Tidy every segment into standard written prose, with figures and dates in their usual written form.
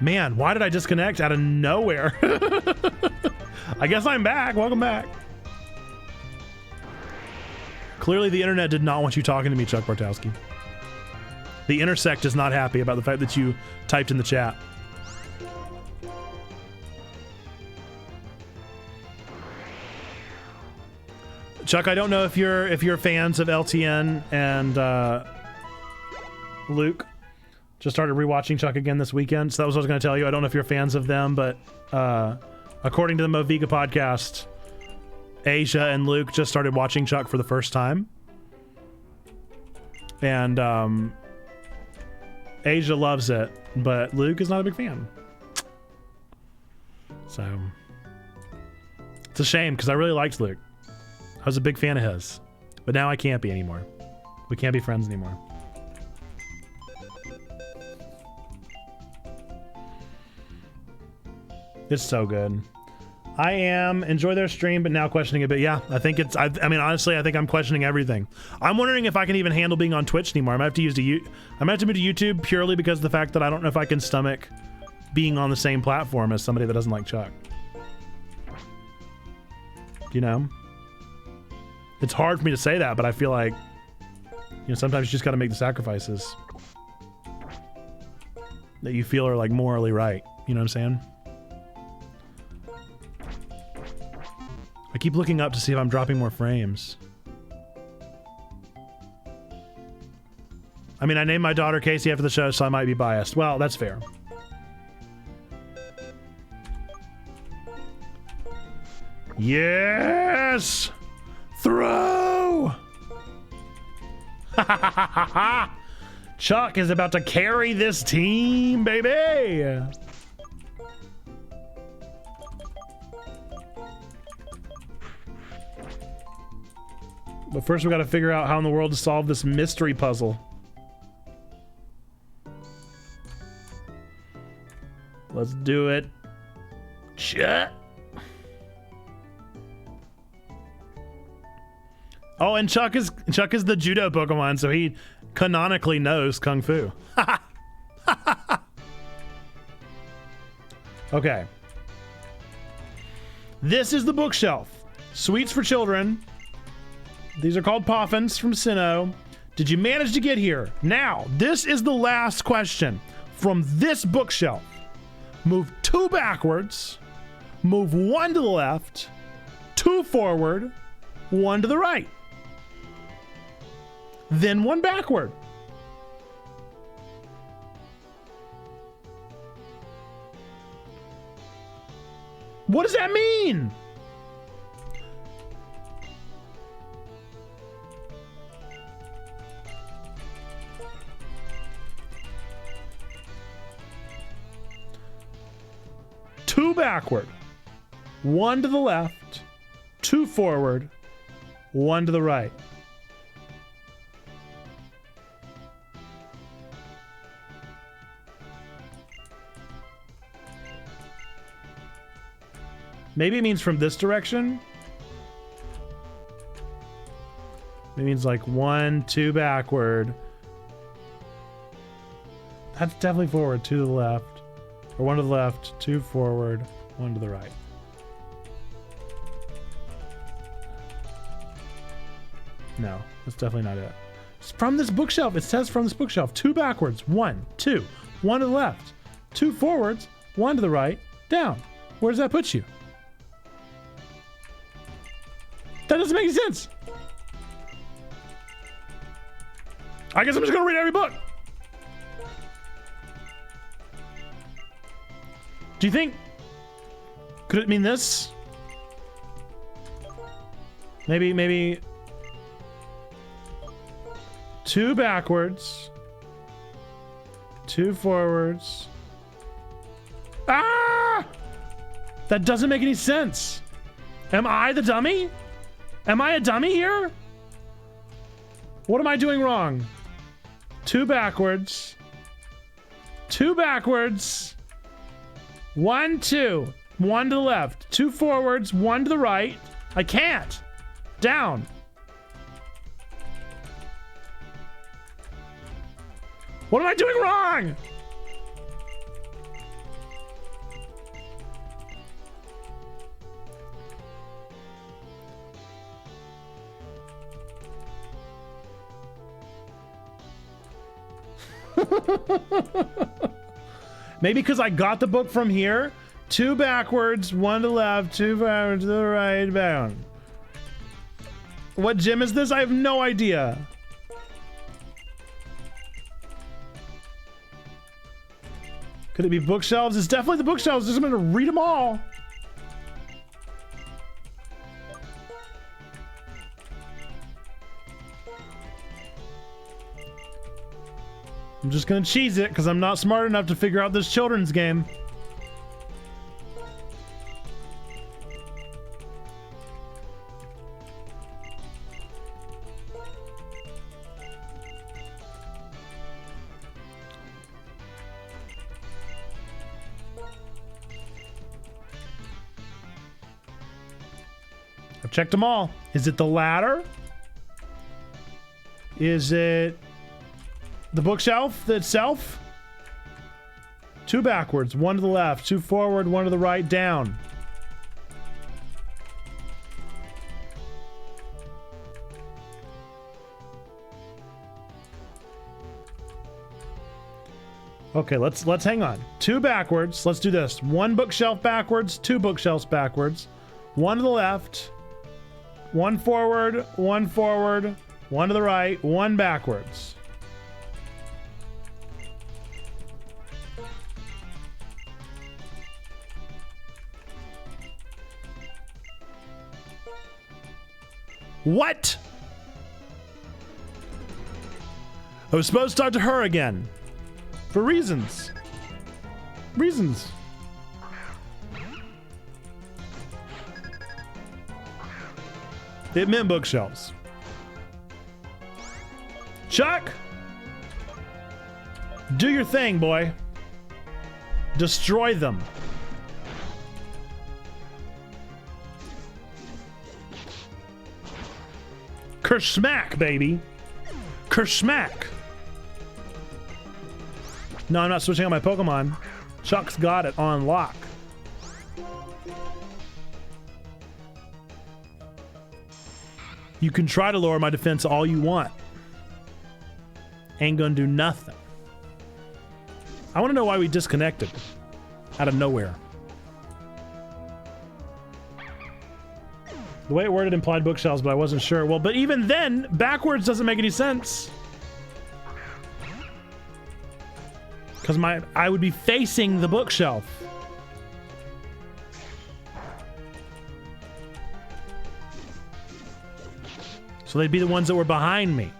Man, why did I disconnect out of nowhere? I guess I'm back. Welcome back. Clearly the internet did not want you talking to me, Chuck Bartowski. The Intersect is not happy about the fact that you typed in the chat. Chuck, I don't know if you're fans of LTN and Luke. Just started rewatching Chuck again this weekend, so that was what I was going to tell you. I don't know if you're fans of them, but according to the Moviga podcast, Asia and Luke just started watching Chuck for the first time. And Asia loves it, but Luke is not a big fan. So it's a shame because I really liked Luke. I was a big fan of his, but now I can't be anymore. We can't be friends anymore. It's so good. I am enjoy their stream, but now questioning a bit. Yeah, I think it's. I mean, honestly, I think I'm questioning everything. I'm wondering if I can even handle being on Twitch anymore. I might have to use I might have to move to YouTube purely because of the fact that I don't know if I can stomach being on the same platform as somebody that doesn't like Chuck. You know, it's hard for me to say that, but I feel like, you know, sometimes you just got to make the sacrifices that you feel are like morally right. You know what I'm saying? I keep looking up to see if I'm dropping more frames. I mean, I named my daughter Casey after the show, so I might be biased. Well, that's fair. Yes! Throw! Chuck is about to carry this team, baby! But first we gotta figure out how in the world to solve this mystery puzzle. Let's do it. Shut. Oh, and Chuck is the judo Pokemon, so he canonically knows Kung Fu. Okay. This is the bookshelf. Sweets for children. These are called Poffins from Sinnoh. Did you manage to get here? Now, this is the last question. From this bookshelf, move 2 backwards, move 1 to the left, 2 forward, 1 to the right. Then 1 backward. What does that mean? Two backward, 1 to the left, 2 forward, 1 to the right. Maybe it means from this direction. It means like 1, 2 backward. That's definitely forward, 2 to the left. Or 1 to the left, 2 forward, 1 to the right. No, that's definitely not it. It's from this bookshelf. It says from this bookshelf. 2 backwards, 1, 2. 1 to the left, 2 forwards, 1 to the right, down. Where does that put you? That doesn't make any sense. I guess I'm just gonna read every book. Do you think... Could it mean this? Maybe... 2 backwards. 2 forwards. Ah! That doesn't make any sense. Am I the dummy? Am I a dummy here? What am I doing wrong? 2 backwards. 2 backwards. 1, 2. 1 to the left. 2 forwards. 1 to the right. I can't. Down. What am I doing wrong? Maybe because I got the book from here. 2 backwards, 1 to the left, 2 forward to the right, down. What gym is this? I have no idea. Could it be bookshelves? It's definitely the bookshelves. Just I'm gonna read them all. I'm just gonna cheese it because I'm not smart enough to figure out this children's game. I've checked them all. Is it the ladder? Is it the bookshelf itself? 2 backwards, 1 to the left, 2 forward, 1 to the right, down. Okay, let's hang on. 2 backwards. Let's do this. 1 bookshelf backwards, 2 bookshelves backwards, 1 to the left, 1 forward, 1 forward, 1 to the right, 1 backwards. What? I was supposed to talk to her again. For reasons. Reasons. It meant bookshelves. Chuck! Do your thing, boy. Destroy them. Kershmack, baby. Kershmack. No, I'm not switching out my Pokemon. Chuck's got it on lock. You can try to lower my defense all you want. Ain't gonna do nothing. I want to know why we disconnected. Out of nowhere. The way it worded implied bookshelves, but I wasn't sure. Well, but even then, backwards doesn't make any sense. Because I would be facing the bookshelf. So they'd be the ones that were behind me.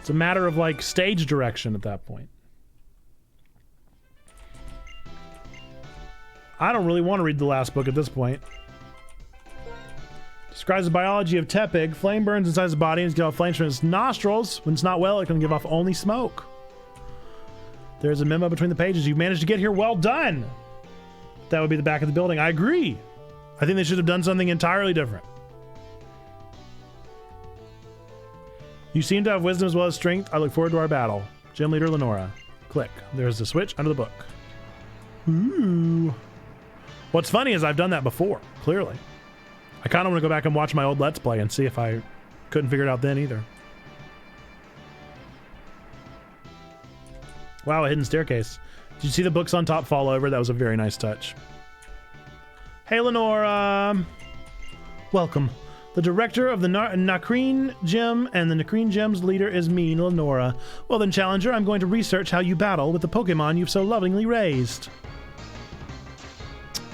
It's a matter of like stage direction at that point. I don't really want to read the last book at this point. Describes the biology of Tepig. Flame burns inside his body and gives off flames from his nostrils. When it's not well, it can give off only smoke. There's a memo between the pages. You managed to get here. Well done. That would be the back of the building. I agree. I think they should have done something entirely different. You seem to have wisdom as well as strength. I look forward to our battle. Gym leader Lenora. Click. There's the switch under the book. Ooh. What's funny is I've done that before, clearly. I kind of want to go back and watch my old Let's Play and see if I couldn't figure it out then either. Wow, a hidden staircase. Did you see the books on top fall over? That was a very nice touch. Hey, Lenora. Welcome. The director of the Nakreen Gym and the Nakreen Gym's leader is me, Lenora. Well then, Challenger, I'm going to research how you battle with the Pokemon you've so lovingly raised.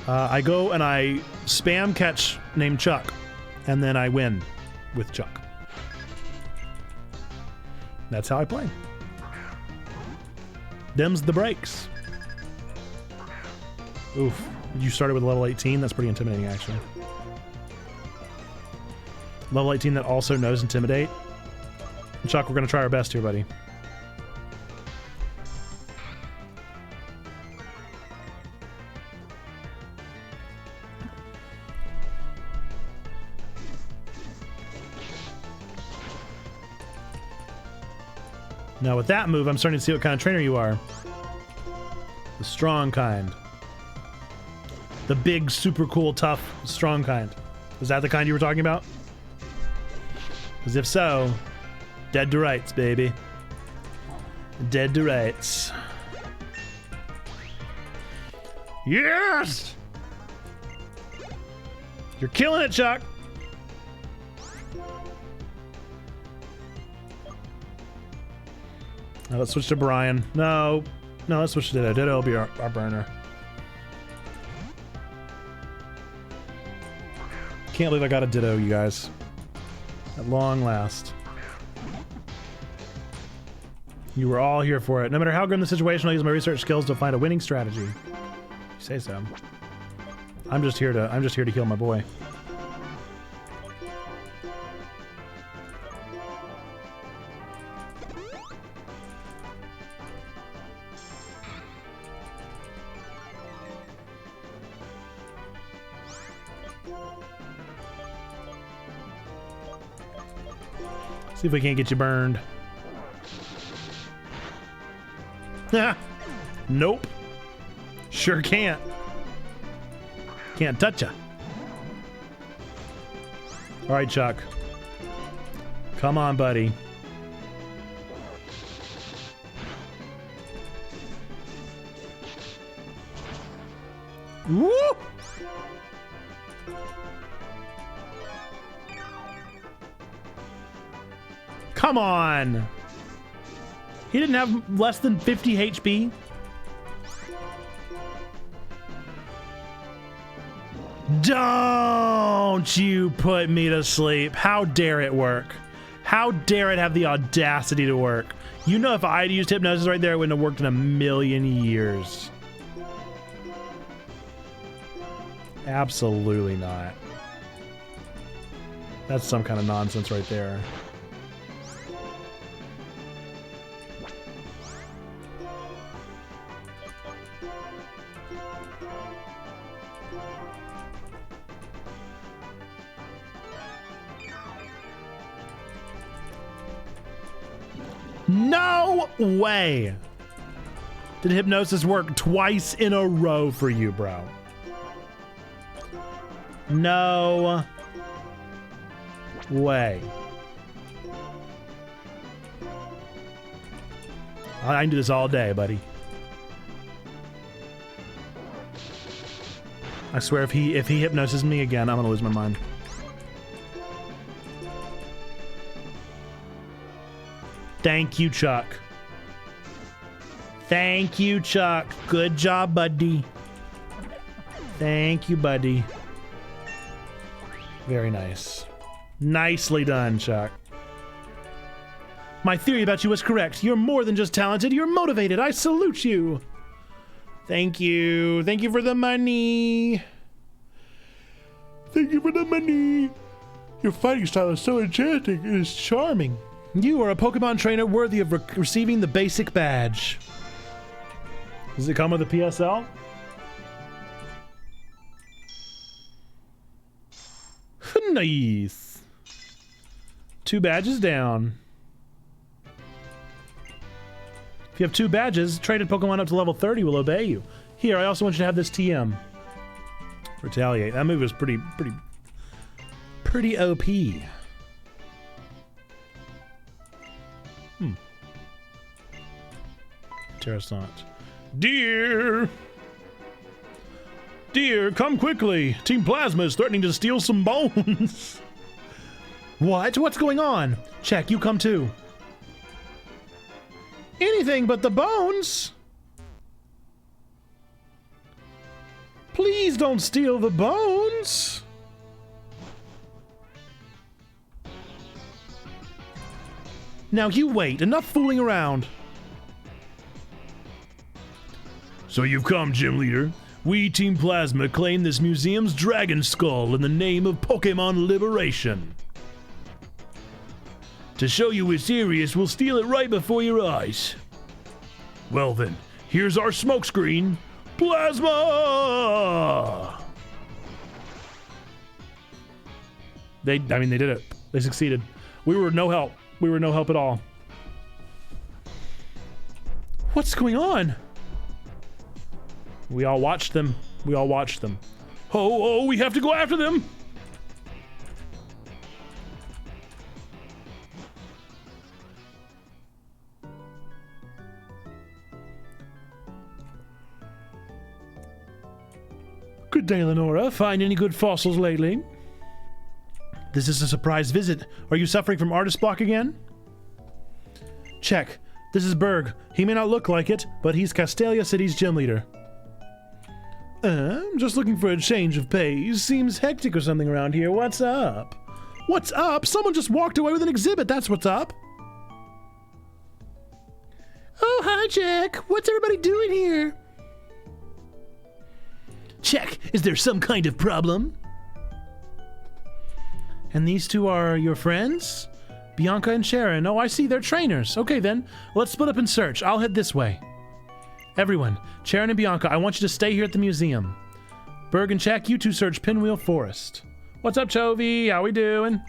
I go and I spam catch named Chuck, and then I win with Chuck. That's how I play. Them's the breaks. Oof. You started with level 18? That's pretty intimidating, actually. Level 18 that also knows Intimidate. Chuck, we're going to try our best here, buddy. Now with that move, I'm starting to see what kind of trainer you are. The strong kind. The big, super cool, tough, strong kind. Is that the kind you were talking about? Because if so, Dead to rights, baby. Dead to rights. Yes! You're killing it, Chuck. Now let's switch to Brian. No, let's switch to Ditto. Ditto will be our burner. Can't believe I got a Ditto, you guys. At long last. You were all here for it. No matter how grim the situation, I'll use my research skills to find a winning strategy. You say so. I'm just here to heal my boy. See if we can't get you burned. Nope. Sure can't. Can't touch ya. All right, Chuck. Come on, buddy. Woo! Come on. He didn't have less than 50 HP. Don't you put me to sleep. How dare it work? How dare it have the audacity to work? You know, if I had used hypnosis right there, it wouldn't have worked in a million years. Absolutely not. That's some kind of nonsense right there. No way did hypnosis work twice in a row for you, bro. No way. I can do this all day, buddy. I swear if he hypnoses me again, I'm gonna lose my mind. Thank you, Chuck. Thank you, Chuck. Good job, buddy. Thank you, buddy. Very nice. Nicely done, Chuck. My theory about you was correct. You're more than just talented. You're motivated. I salute you. Thank you. Thank you for the money. Thank you for the money. Your fighting style is so enchanting. It is charming. You are a Pokemon trainer worthy of receiving the basic badge. Does it come with a PSL? Nice. 2 badges down. If you have 2 badges, traded Pokemon up to level 30 will obey you. Here, I also want you to have this TM. Retaliate. That move is pretty OP. Terrasant. Dear, come quickly. Team Plasma is threatening to steal some bones. What? What's going on? Check, you come too. Anything but the bones. Please don't steal the bones. Now you wait. Enough fooling around. So you've come, Gym Leader. We, Team Plasma, claim this museum's dragon skull in the name of Pokemon Liberation. To show you we're serious, we'll steal it right before your eyes. Well then, here's our smokescreen. Plasma! They did it. They succeeded. We were no help. We were no help at all. What's going on? We all watched them. We all watched them. Oh, we have to go after them! Good day, Lenora. Find any good fossils lately? This is a surprise visit. Are you suffering from artist block again? Check. This is Berg. He may not look like it, but he's Castelia City's gym leader. I'm just looking for a change of pace. Seems hectic or something around here. What's up? What's up? Someone just walked away with an exhibit. That's what's up. Oh, hi, Jack. What's everybody doing here? Check. Is there some kind of problem? And these two are your friends? Bianca and Sharon. Oh, I see. They're trainers. Okay, then. Let's split up and search. I'll head this way. Everyone, Sharon and Bianca, I want you to stay here at the museum. Berg and Check, you two search Pinwheel Forest. What's up, Chovy? How we doing?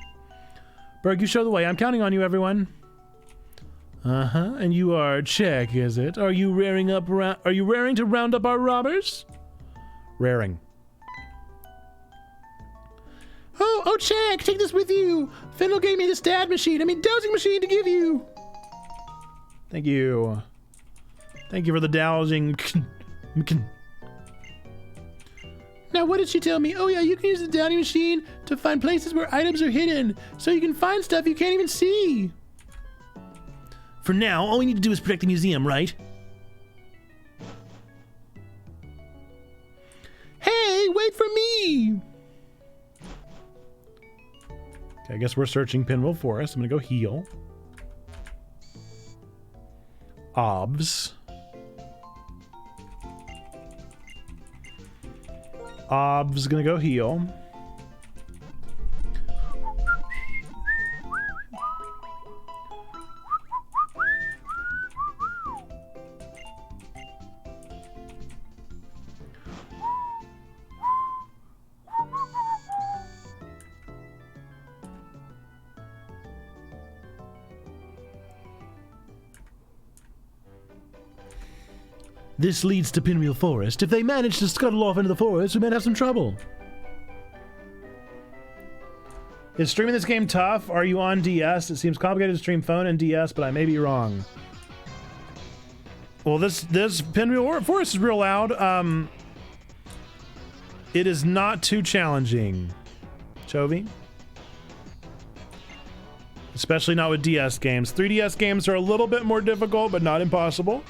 Berg, you show the way. I'm counting on you, everyone. Uh-huh. And you are Check, is it? Are you raring to round up our robbers? Raring. Oh, Check, take this with you. Fennel gave me this dosing machine to give you. Thank you. Thank you for the dowsing. Now, what did she tell me? Oh, yeah, you can use the dowsing machine to find places where items are hidden, so you can find stuff you can't even see. For now, all we need to do is protect the museum, right? Hey, wait for me! Okay, I guess we're searching Pinwheel Forest. I'm gonna go heal. Obs. Ob's gonna go heal. This leads to Pinwheel Forest. If they manage to scuttle off into the forest, we might have some trouble. Is streaming this game tough? Are you on DS? It seems complicated to stream phone and DS, but I may be wrong. Well, this Pinwheel Forest is real loud. It is not too challenging. Chovy? Especially not with DS games. 3DS games are a little bit more difficult, but not impossible.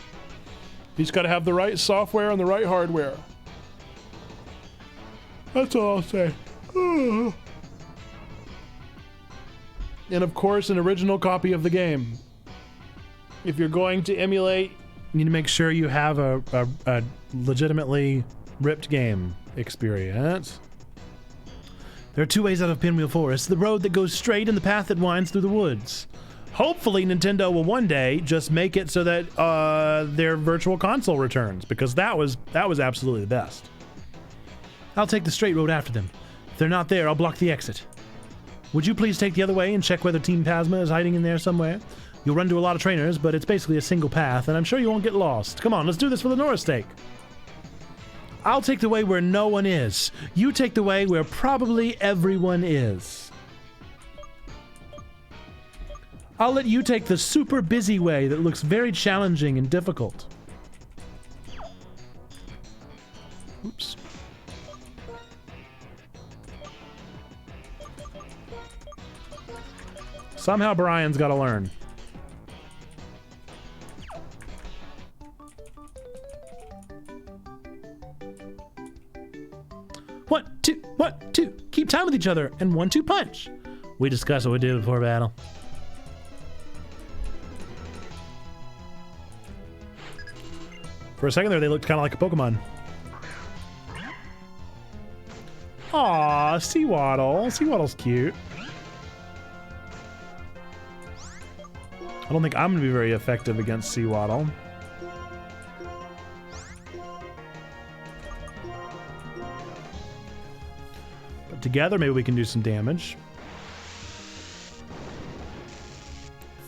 You just gotta have the right software and the right hardware. That's all I'll say. And of course, an original copy of the game. If you're going to emulate, you need to make sure you have a legitimately ripped game experience. There are two ways out of Pinwheel Forest. The road that goes straight and the path that winds through the woods. Hopefully Nintendo will one day just make it so that their virtual console returns, because that was absolutely the best. I'll take the straight road after them. If they're not there, I'll block the exit. Would you please take the other way and check whether Team Phasma is hiding in there somewhere? You'll run into a lot of trainers, but it's basically a single path, and I'm sure you won't get lost. Come on, let's do this for Lenora's sake. I'll take the way where no one is. You take the way where probably everyone is. I'll let you take the super busy way that looks very challenging and difficult. Oops. Somehow Brian's got to learn. One, two. Keep time with each other, and 1, 2 punch. We discussed what we did before battle. For a second there, they looked kind of like a Pokemon. Aw, Seawaddle. Seawaddle's cute. I don't think I'm going to be very effective against Seawaddle. But together, maybe we can do some damage.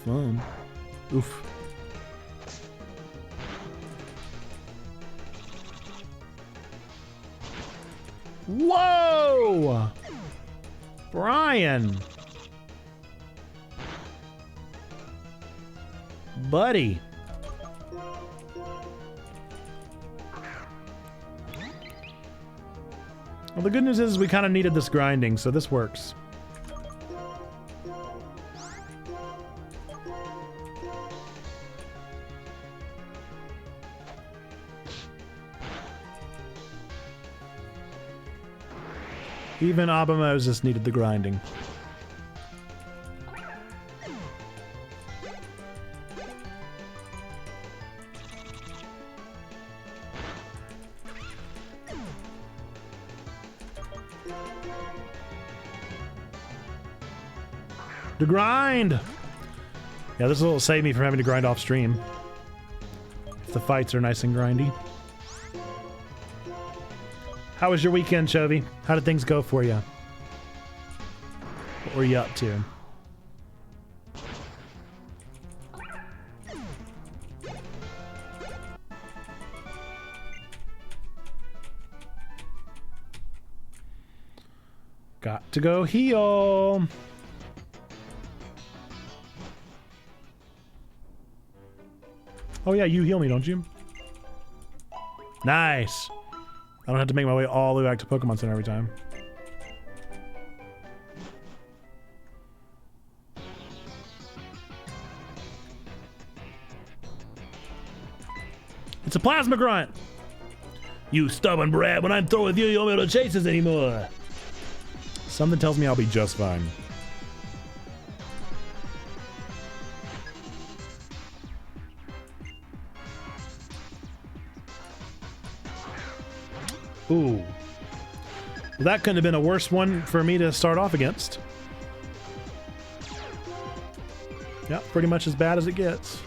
Fun. Oof. Whoa! Brian! Buddy! Well, the good news is we kind of needed this grinding, so this works. Even Abba Moses needed the grinding. The grind! Yeah, this will save me from having to grind off stream. If the fights are nice and grindy. How was your weekend, Chovy? How did things go for you? What were you up to? Got to go heal. Oh yeah, you heal me, don't you? Nice. I don't have to make my way all the way back to Pokemon Center every time. It's a plasma grunt. You stubborn brat, when I'm through with you, you won't be able to chase us anymore. Something tells me I'll be just fine. Ooh. Well, that couldn't have been a worse one for me to start off against. Yep, pretty much as bad as it gets.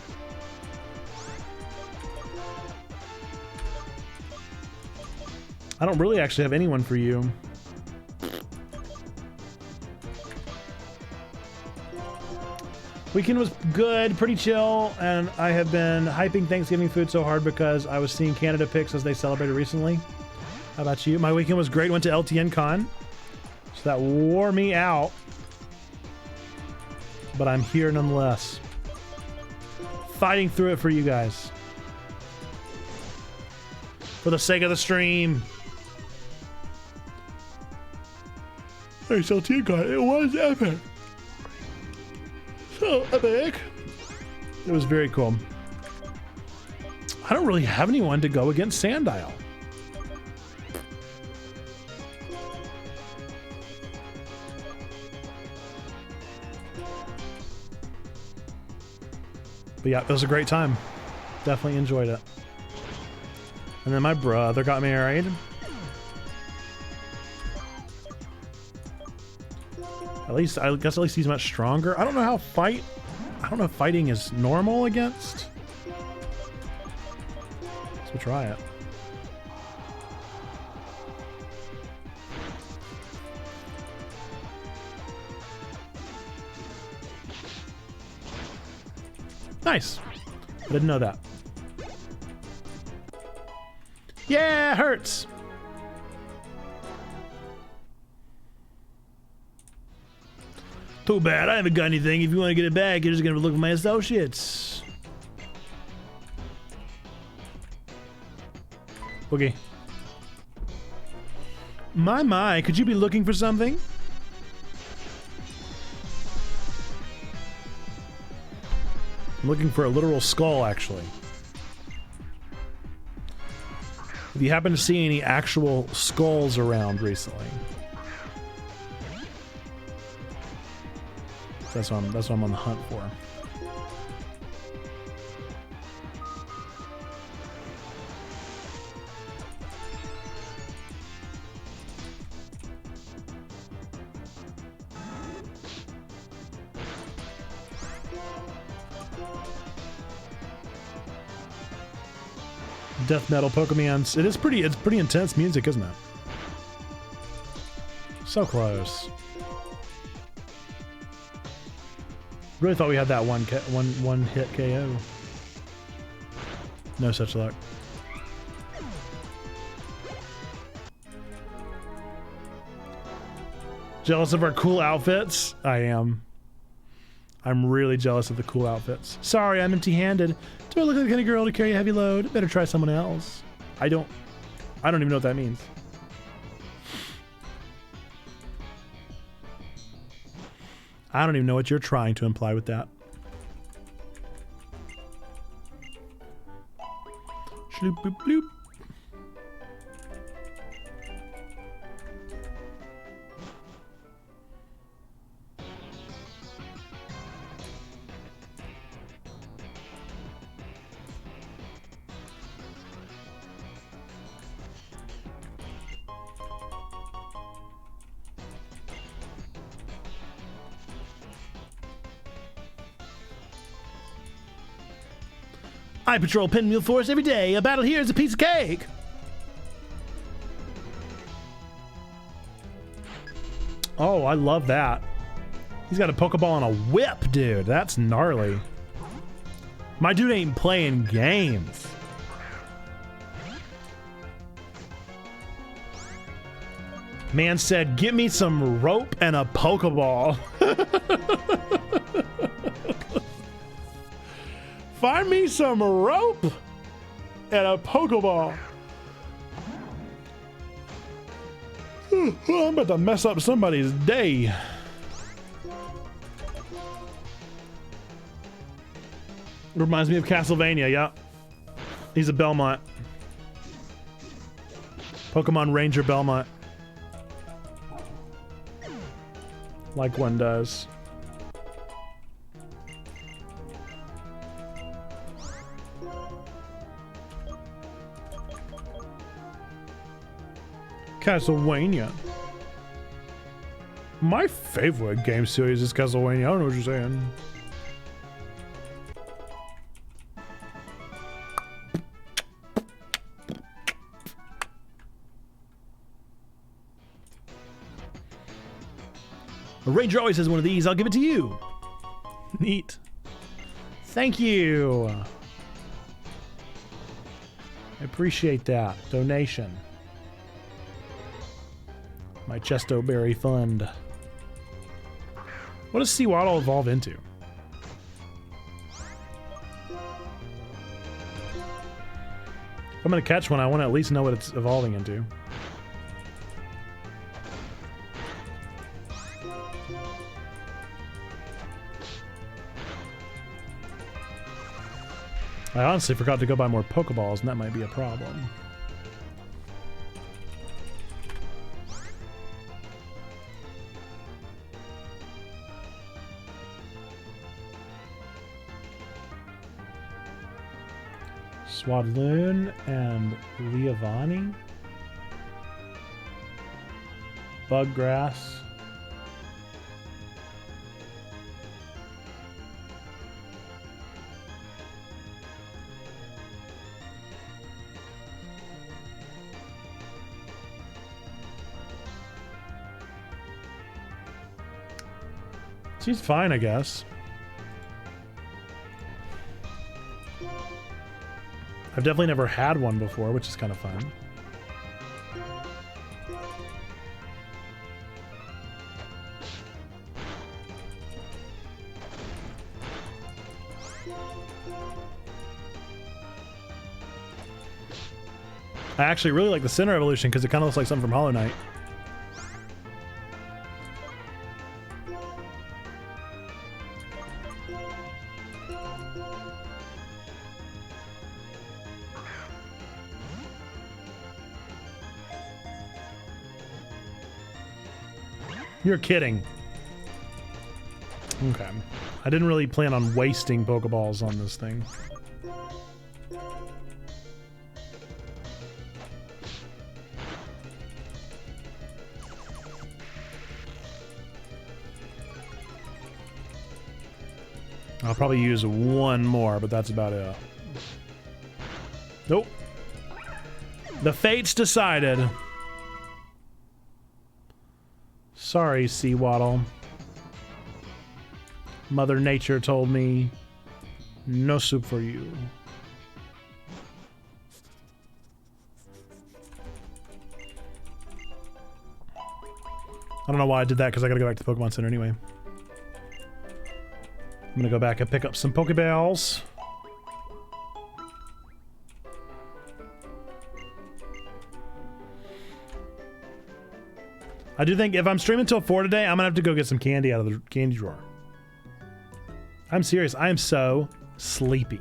I don't really actually have anyone for you. Weekend was good, pretty chill, and I have been hyping Thanksgiving food so hard because I was seeing Canada pics as they celebrated recently. How about you? My weekend was great. Went to LTN Con. So that wore me out. But I'm here nonetheless. Fighting through it for you guys. For the sake of the stream. Nice LTN Con. It was epic. So epic. It was very cool. I don't really have anyone to go against Sandile. But yeah, it was a great time. Definitely enjoyed it. And then my brother got married. At least, I guess at least he's much stronger. I don't know how I don't know if fighting is normal against. So try it. Nice. I didn't know that. Yeah, hurts. Too bad. I haven't got anything. If you want to get it back, you're just going to look for my associates. Okay. My, could you be looking for something? I'm looking for a literal skull, actually. If you happen to see any actual skulls around recently. That's what I'm on the hunt for. Death metal Pokemondays. It's pretty intense music, isn't it? So close. Really thought we had that one hit KO. No such luck. Jealous of our cool outfits? I am. I'm really jealous of the cool outfits. Sorry, I'm empty-handed. Do I look like the kind of girl to carry a heavy load? Better try someone else. I don't even know what that means. I don't even know what you're trying to imply with that. Shloop boop bloop. I patrol Pinwheel Forest every day. A battle here is a piece of cake. Oh, I love that. He's got a Pokeball and a whip, dude. That's gnarly. My dude ain't playing games. Man said, "Get me some rope and a Pokeball." Find me some rope and a Pokeball. I'm about to mess up somebody's day. Reminds me of Castlevania, yeah. He's a Belmont. Pokemon Ranger Belmont. Like one does. Castlevania. My favorite game series is Castlevania. I don't know what you're saying. A ranger always has one of these. I'll give it to you. Neat. Thank you. I appreciate that donation. My Chestoberry Fund. What does Seawaddle evolve into? If I'm gonna catch one, I want to at least know what it's evolving into. I honestly forgot to go buy more Pokeballs, and that might be a problem. Swadloon and Leavanny. Buggrass. She's fine, I guess. I've definitely never had one before, which is kind of fun. I actually really like the center evolution because it kind of looks like something from Hollow Knight. You're kidding. Okay. I didn't really plan on wasting Pokeballs on this thing. I'll probably use one more, but that's about it. Nope. The fates decided. Sorry, Seawaddle. Mother Nature told me no soup for you. I don't know why I did that because I gotta go back to the Pokemon Center anyway. I'm gonna go back and pick up some Pokeballs. I do think if I'm streaming till 4 today, I'm gonna have to go get some candy out of the candy drawer. I'm serious. I am so sleepy.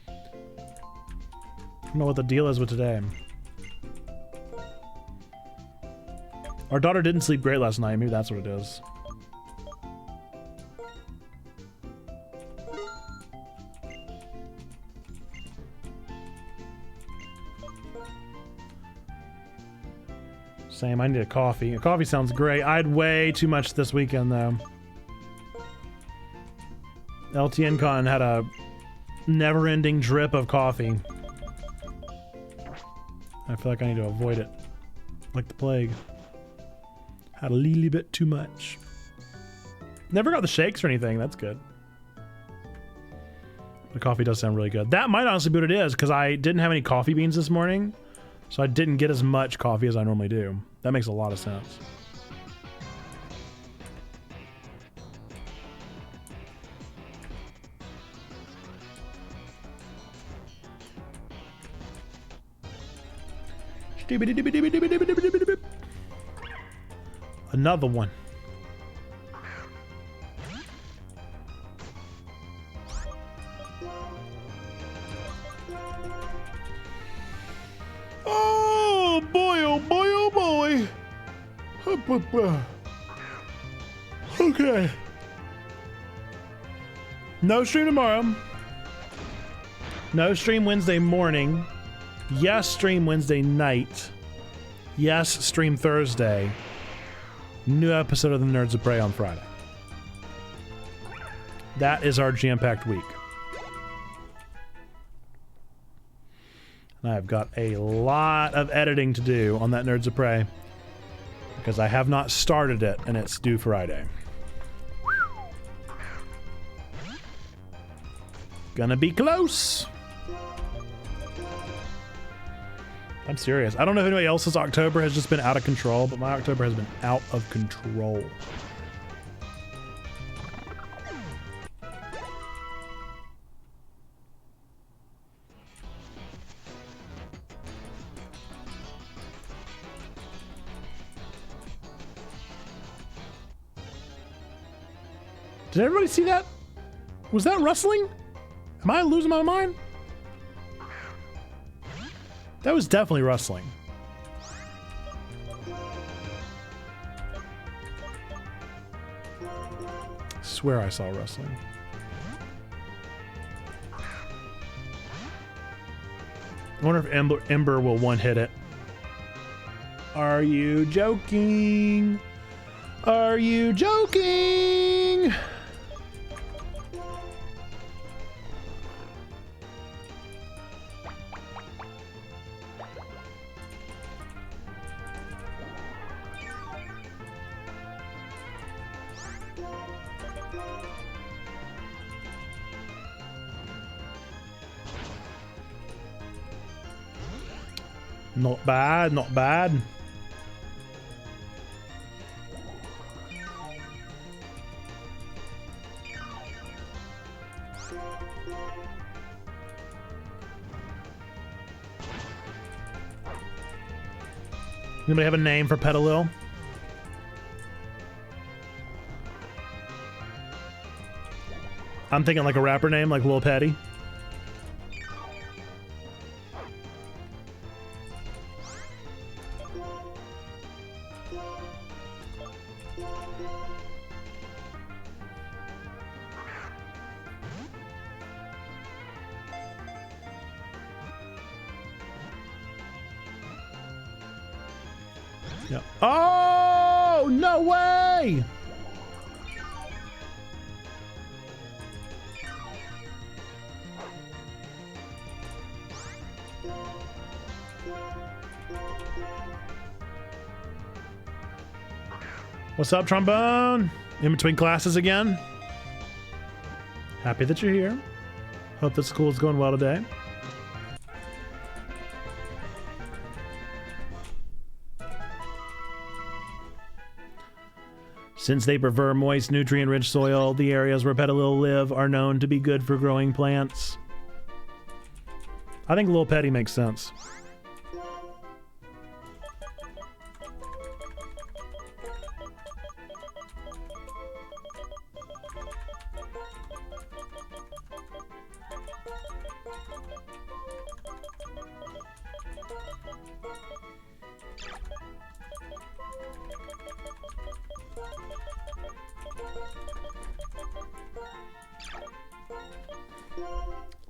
I don't know what the deal is with today. Our daughter didn't sleep great last night. Maybe that's what it is. Same. I need a coffee. A coffee sounds great. I had way too much this weekend, though. LTN Con had a never-ending drip of coffee. I feel like I need to avoid it. Like the plague. Had a little bit too much. Never got the shakes or anything. That's good. The coffee does sound really good. That might honestly be what it is, because I didn't have any coffee beans this morning. So I didn't get as much coffee as I normally do. That makes a lot of sense. Another one. Oh boy, oh boy, oh boy. Okay. No stream tomorrow. No stream Wednesday morning. Yes, stream Wednesday night. Yes, stream Thursday. New episode of the Nerds of Prey on Friday. That is our jam-packed week. And I've got a lot of editing to do on that Nerds of Prey, because I have not started it, and it's due Friday. Gonna be close. I'm serious. I don't know if anybody else's October has just been out of control, but my October has been out of control. Did everybody see that? Was that rustling? Am I losing my mind? That was definitely rustling. I swear I saw rustling. I wonder if Ember will one-hit it. Are you joking? Are you joking? Not bad, not bad. Anybody have a name for Petalil? I'm thinking like a rapper name, like Lil Petty. Yeah. Oh, no way! What's up, Trombone? In between classes again? Happy that you're here. Hope that school is going well today. Since they prefer moist, nutrient-rich soil, the areas where Petalil live are known to be good for growing plants. I think Lil Petty makes sense.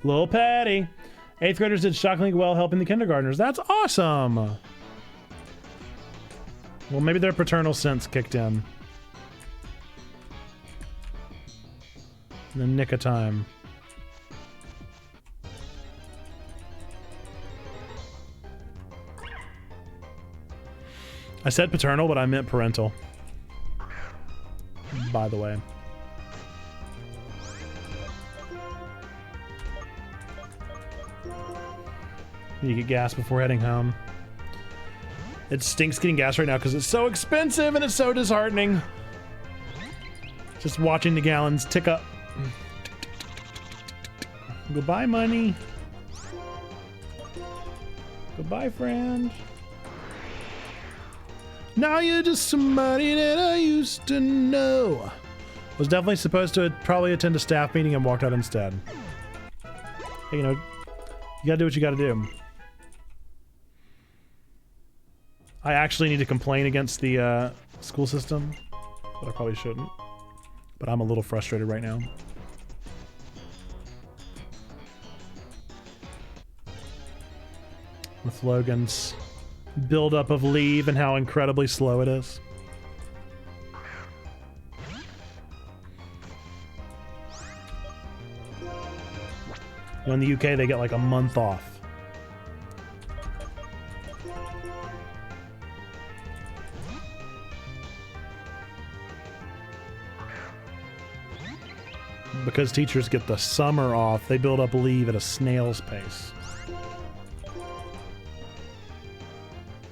Lil Patty. 8th graders did shockingly well helping the kindergartners. That's awesome. Well, maybe their paternal sense kicked in. In the nick of time. I said paternal, but I meant parental. By the way. You get gas before heading home. It stinks getting gas right now because it's so expensive and it's so disheartening. Just watching the gallons tick up. Goodbye, money. Goodbye, friend. Now you're just somebody that I used to know. Was definitely supposed to probably attend a staff meeting and walked out instead. Hey, you know, you gotta do what you gotta do. I actually need to complain against the school system, but I probably shouldn't. But I'm a little frustrated right now. With Logan's buildup of leave and how incredibly slow it is. You know, in the UK, they get like a month off. Because teachers get the summer off, they build up leave at a snail's pace.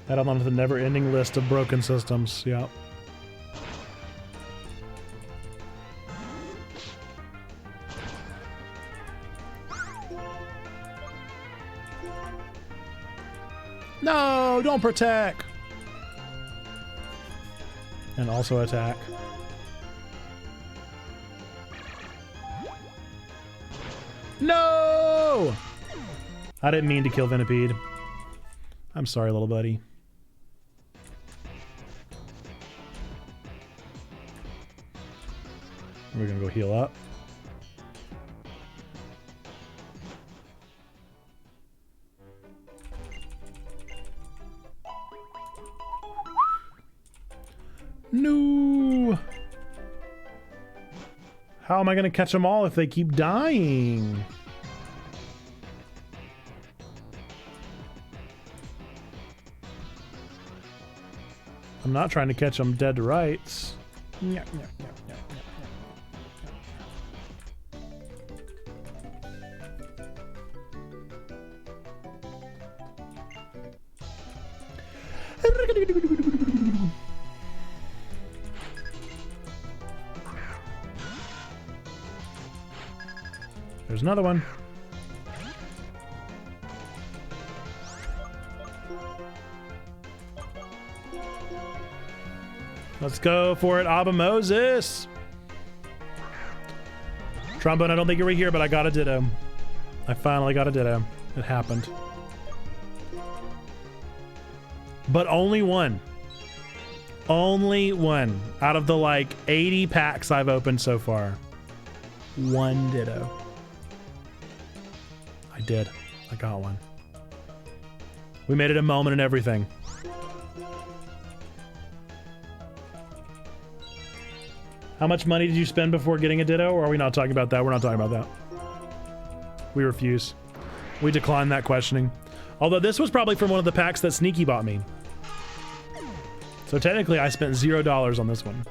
Add on to the never-ending list of broken systems. Yeah. No, don't protect. And also attack. No! I didn't mean to kill Venipede. I'm sorry, little buddy. We're gonna go heal up. No! How am I gonna catch them all if they keep dying? I'm not trying to catch them dead to rights. Yeah, yeah, yeah, yeah. There's another one. Let's go for it, Abba Moses. Trombone, I don't think you were here, but I got a Ditto. I finally got a Ditto. It happened. But only one. Only one out of the like 80 packs I've opened so far. One Ditto. I did. I got one. We made it a moment and everything. How much money did you spend before getting a Ditto? Or are we not talking about that? We're not talking about that. We refuse. We decline that questioning. Although this was probably from one of the packs that Sneaky bought me. So technically I spent $0 on this one.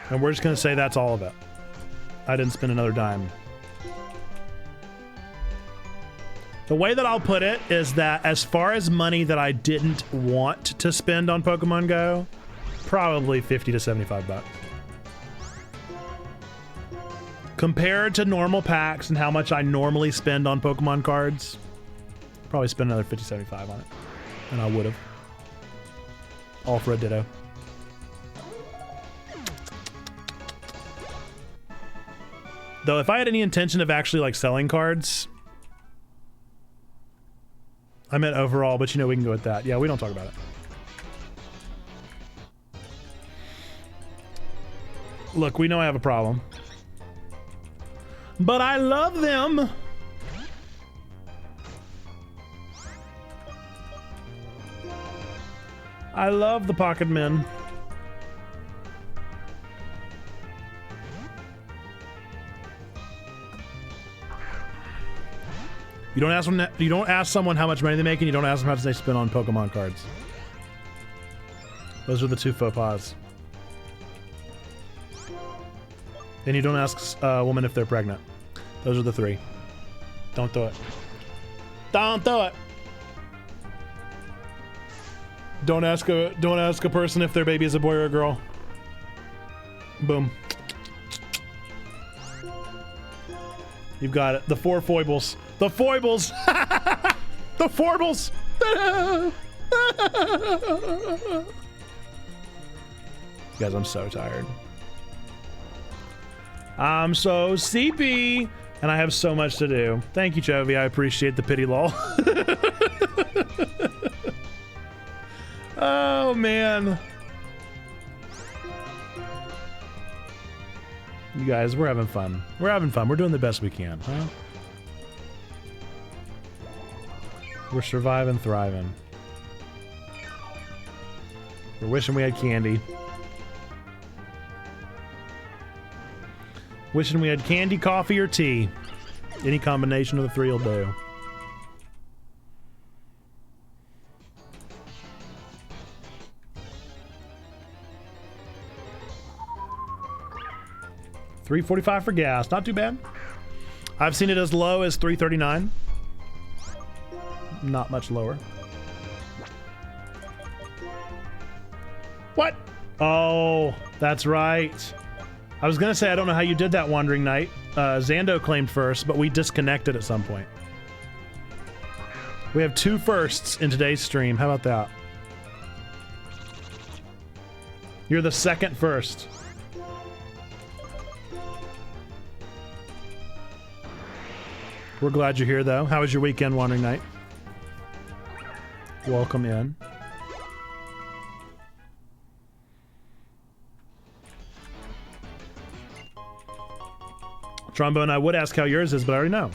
And we're just gonna say that's all of it. I didn't spend another dime. The way that I'll put it is that as far as money that I didn't want to spend on Pokemon Go, probably 50 to 75 bucks. Compared to normal packs and how much I normally spend on Pokemon cards, probably spend another 50, 75 on it. And I would have. All for a Ditto. Though if I had any intention of actually like selling cards, I meant overall, but you know we can go with that. Yeah, we don't talk about it. Look, we know I have a problem. But I love them. I love the pocket men. You don't ask someone how much money they make, and you don't ask them how much they spend on Pokemon cards. Those are the two faux pas. And you don't ask a woman if they're pregnant. Those are the three. Don't do it. Don't do it. Don't ask a person if their baby is a boy or a girl. Boom. You've got it. The four foibles. The foibles. The foibles. Guys, I'm so tired. I'm so sleepy, and I have so much to do. Thank you, Chovy. I appreciate the pity lol. Oh, man. You guys, we're having fun. We're having fun. We're doing the best we can, huh? We're surviving, thriving. We're wishing we had candy. Wishing we had candy, coffee, or tea. Any combination of the three will do. $3.45 for gas. Not too bad. I've seen it as low as $3.39. Not much lower. What? Oh, that's right. I was gonna say, I don't know how you did that, Wandering Knight. Xando claimed first, but we disconnected at some point. We have 2 firsts in today's stream. How about that? You're the second first. We're glad you're here, though. How was your weekend, Wandering Knight? Welcome in. Trombone, I would ask how yours is, but I already know.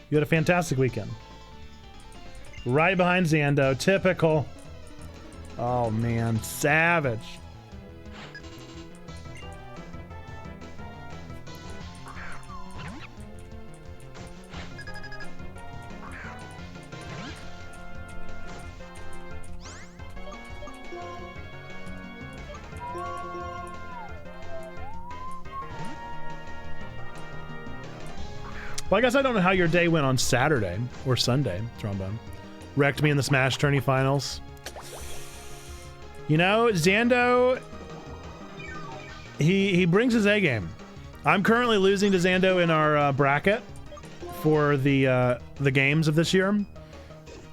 You had a fantastic weekend. Right behind Xando. Typical. Oh, man. Savage. Well, I guess I don't know how your day went on Saturday or Sunday, Trombone. Wrecked me in the Smash Tourney finals. You know, Xando, he brings his A game. I'm currently losing to Xando in our bracket for the games of this year,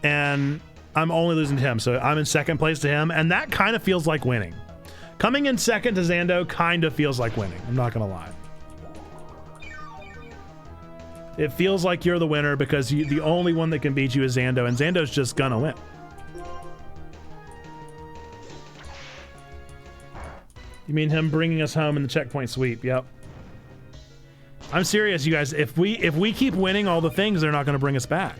and I'm only losing to him. So I'm in second place to him, and that kind of feels like winning. Coming in second to Xando kind of feels like winning. I'm not gonna lie. It feels like you're the winner because the only one that can beat you is Xando, and Xando's just gonna win. You mean him bringing us home in the checkpoint sweep? Yep. I'm serious, you guys. If we keep winning all the things, they're not gonna bring us back.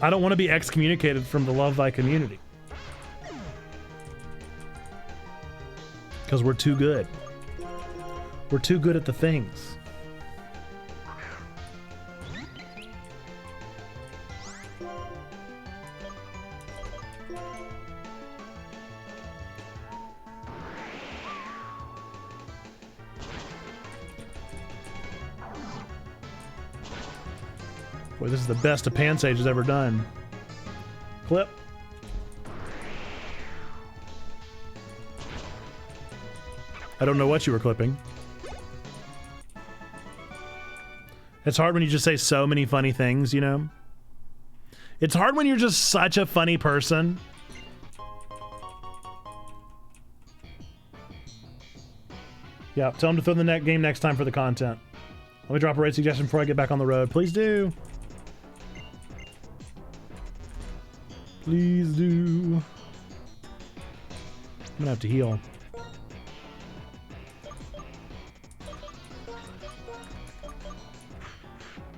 I don't want to be excommunicated from the Love Thy community. Because we're too good. We're too good at the things. Boy, this is the best a Pansage has ever done. Clip. I don't know what you were clipping. It's hard when you just say so many funny things, you know? It's hard when you're just such a funny person. Yeah, tell him to throw the net game next time for the content. Let me drop a raid suggestion before I get back on the road. Please do. Please do. I'm gonna have to heal.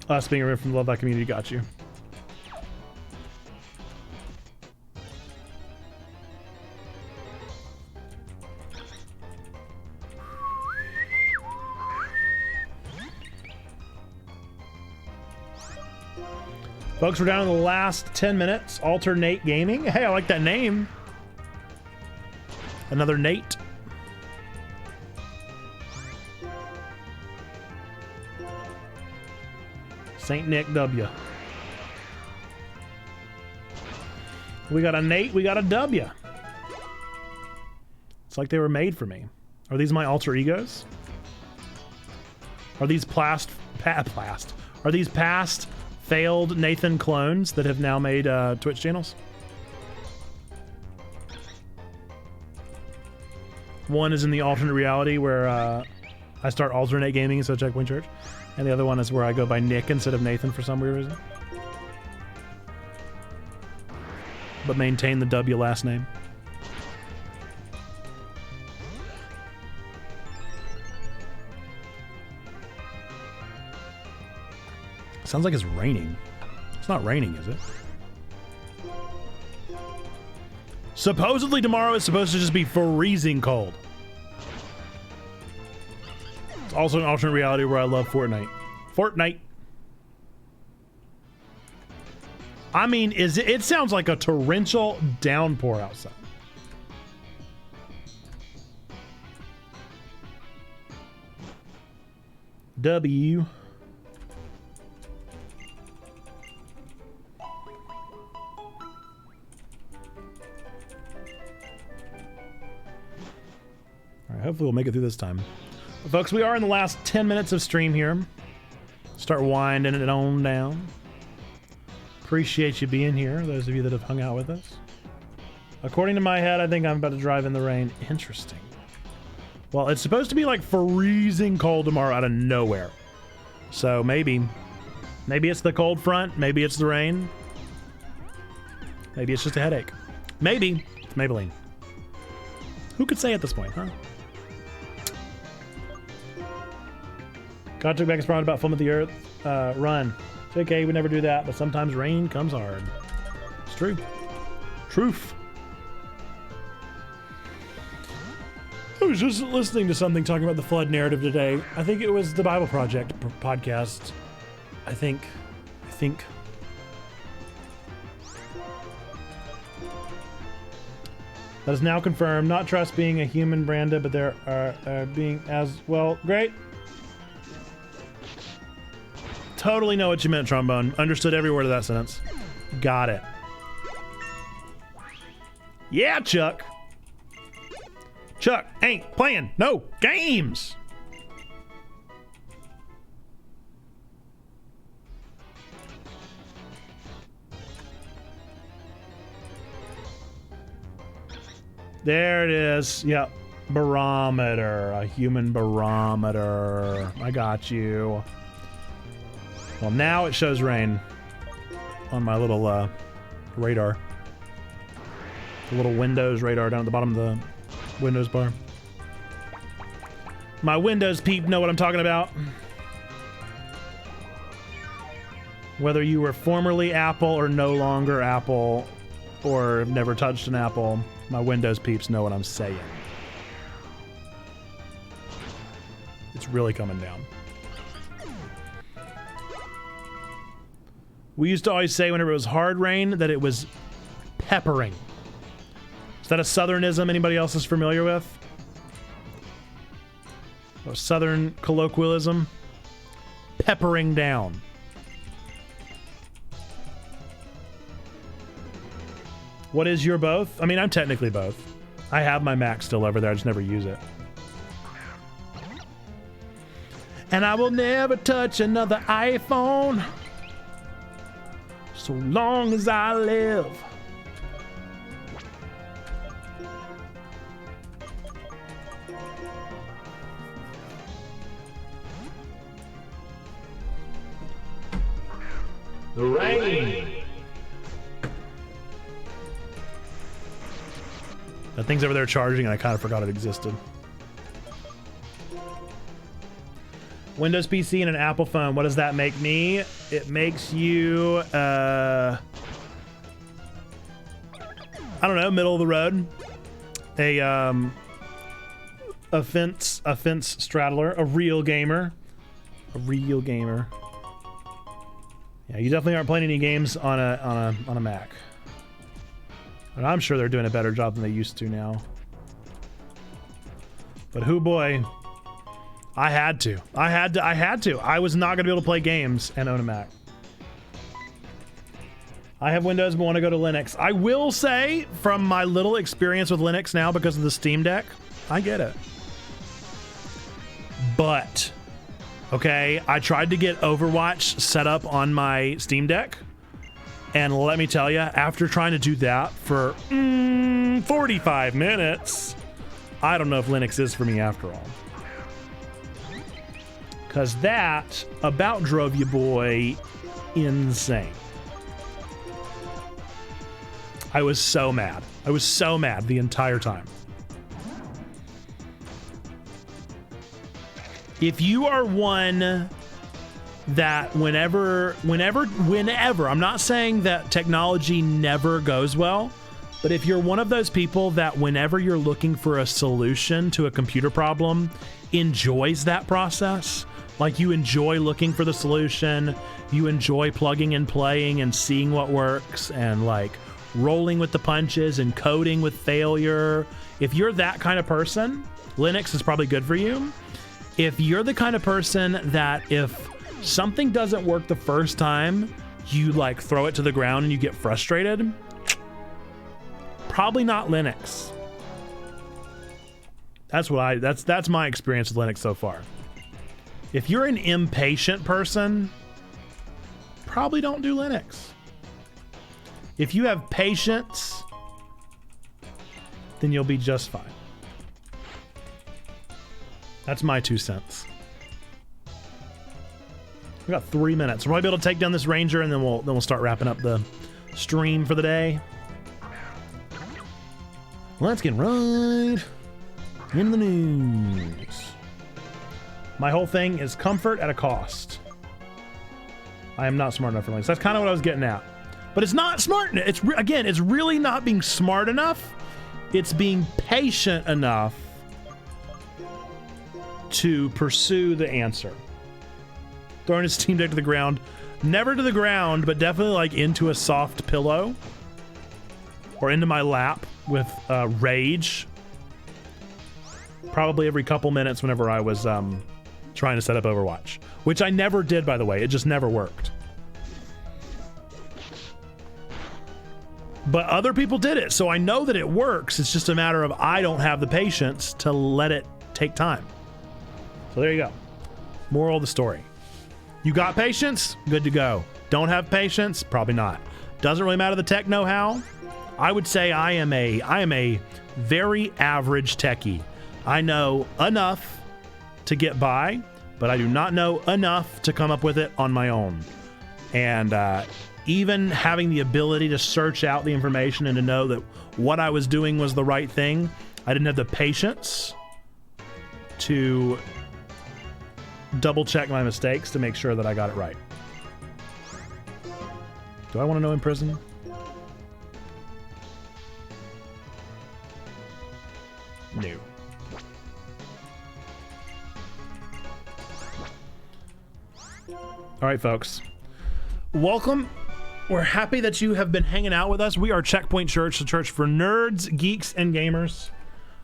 Us being removed from the love that community got you. Folks, we're down in the last 10 minutes. Alternate Gaming. Hey, I like that name. Another Nate. Saint Nick W. We got a Nate, we got a W. It's like they were made for me. Are these my alter egos? Are these Are these past failed Nathan clones that have now made Twitch channels? One is in the alternate reality where I start alternate gaming instead of Checkpoint Church, and the other one is where I go by Nick instead of Nathan for some weird reason, but maintain the W last name. Sounds like it's raining. It's not raining, is it? Supposedly tomorrow is supposed to just be freezing cold. It's also an alternate reality where I love Fortnite. Fortnite. I mean, it sounds like a torrential downpour outside. W. Hopefully we'll make it through this time. But folks, we are in the last 10 minutes of stream here. Start winding it on down. Appreciate you being here, those of you that have hung out with us. According to my head, I think I'm about to drive in the rain. Interesting. Well, it's supposed to be like freezing cold tomorrow out of nowhere. So maybe it's the cold front. Maybe it's the rain. Maybe it's just a headache. Maybe it's Maybelline. Who could say at this point, huh? God took back his promise about Film of the Earth. Run. JK would never do that, but sometimes rain comes hard. It's true. Truth. I was just listening to something talking about the flood narrative today. I think it was the Bible Project podcast. I think. That is now confirmed. Not trust being a human, Branda, but there are being as well. Great. Totally know what you meant, Trombone. Understood every word of that sentence. Got it. Yeah, Chuck. Chuck ain't playing no games. There it is. Yep. Barometer. A human barometer. I got you. Well, now it shows rain on my little radar. The little Windows radar down at the bottom of the Windows bar. My Windows peep know what I'm talking about. Whether you were formerly Apple or no longer Apple or have never touched an Apple, my Windows peeps know what I'm saying. It's really coming down. We used to always say whenever it was hard rain that it was peppering. Is that a Southernism anybody else is familiar with? A Southern colloquialism? Peppering down. What is your both? I mean, I'm technically both. I have my Mac still over there, I just never use it. And I will never touch another iPhone so long as I live. The rain. That thing's over there charging, and I kind of forgot it existed. Windows PC and an Apple phone. What does that make me? It makes you, I don't know, middle of the road. A fence straddler, a real gamer. A real gamer. Yeah, you definitely aren't playing any games on a Mac. And I'm sure they're doing a better job than they used to now. But hoo boy, I had to. I was not gonna be able to play games and own a Mac. I have Windows but want to go to Linux. I will say, from my little experience with Linux now because of the Steam Deck, I get it. But, okay, I tried to get Overwatch set up on my Steam Deck. And let me tell you, after trying to do that for 45 minutes, I don't know if Linux is for me after all. Because that about drove you boy insane. I was so mad. I was so mad the entire time. If you are one that whenever, I'm not saying that technology never goes well, but if you're one of those people that whenever you're looking for a solution to a computer problem, enjoys that process, like you enjoy looking for the solution, you enjoy plugging and playing and seeing what works and like rolling with the punches and coding with failure. If you're that kind of person, Linux is probably good for you. If you're the kind of person that if something doesn't work the first time, you like throw it to the ground and you get frustrated, probably not Linux. That's my experience with Linux so far. If you're an impatient person, probably don't do Linux. If you have patience, then you'll be just fine. That's my 2 cents. We got 3 minutes. We're probably able to take down this ranger, and then we'll start wrapping up the stream for the day. Let's get right into the news. My whole thing is comfort at a cost. I am not smart enough for Linux. That's kind of what I was getting at. But it's not smart. It's really not being smart enough. It's being patient enough to pursue the answer. Throwing his Steam Deck to the ground. Never to the ground, but definitely like into a soft pillow. Or into my lap with rage. Probably every couple minutes whenever I was trying to set up Overwatch. Which I never did, by the way. It just never worked. But other people did it, so I know that it works. It's just a matter of I don't have the patience to let it take time. So there you go. Moral of the story. You got patience? Good to go. Don't have patience? Probably not. Doesn't really matter the tech know-how. I would say I am a very average techie. I know enough to get by, but I do not know enough to come up with it on my own. And even having the ability to search out the information and to know that what I was doing was the right thing, I didn't have the patience to double check my mistakes to make sure that I got it right. Do I want to know in prison? No. All right, folks. Welcome. We're happy that you have been hanging out with us. We are Checkpoint Church, the church for nerds, geeks, and gamers.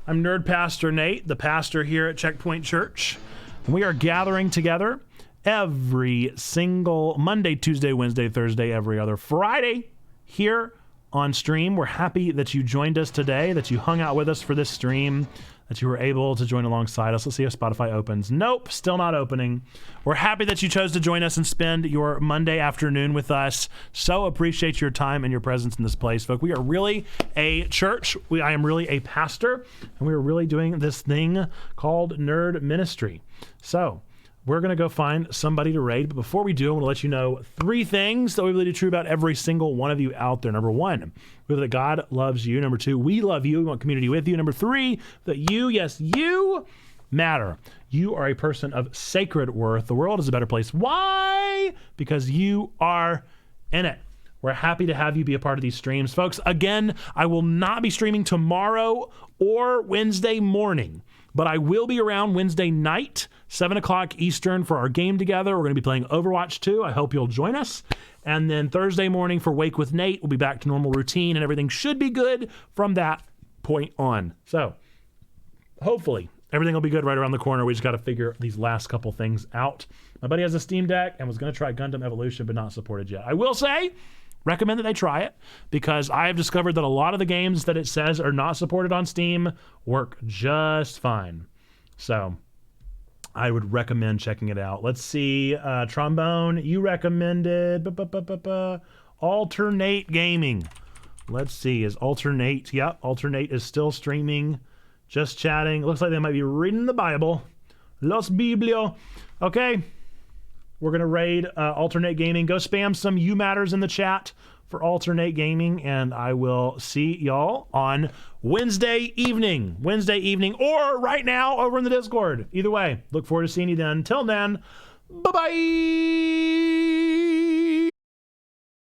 I'm Nerd Pastor Nate, the pastor here at Checkpoint Church. And we are gathering together every single Monday, Tuesday, Wednesday, Thursday, every other Friday here on stream. We're happy that you joined us today, that you hung out with us for this stream, that you were able to join alongside us. Let's see if Spotify opens. Nope, still not opening. We're happy that you chose to join us and spend your Monday afternoon with us. So appreciate your time and your presence in this place, folks. We are really a church. I am really a pastor, and we are really doing this thing called Nerd Ministry. So we're going to go find somebody to raid. But before we do, I want to let you know 3 things that we believe to be true about every single one of you out there. Number 1, that God loves you. Number 2, we love you. We want community with you. Number 3, that you, yes, you matter. You are a person of sacred worth. The world is a better place. Why? Because you are in it. We're happy to have you be a part of these streams. Folks, again, I will not be streaming tomorrow or Wednesday morning, but I will be around Wednesday night, 7 o'clock Eastern for our game together. We're going to be playing Overwatch 2. I hope you'll join us. And then Thursday morning for Wake with Nate, we'll be back to normal routine, and everything should be good from that point on. So hopefully everything will be good right around the corner. We just got to figure these last couple things out. My buddy has a Steam Deck and was going to try Gundam Evolution, but not supported yet. I will say, recommend that they try it, because I have discovered that a lot of the games that it says are not supported on Steam work just fine. So I would recommend checking it out. Let's see. Trombone, you recommended Alternate Gaming. Let's see. Is Alternate? Yep, Alternate is still streaming. Just chatting. Looks like they might be reading the Bible. Los Biblio. Okay. We're going to raid Alternate Gaming. Go spam some You Matters in the chat for Alternate Gaming, and I will see y'all on Wednesday evening, or right now over in the Discord. Either way, look forward to seeing you then. Till then, bye-bye!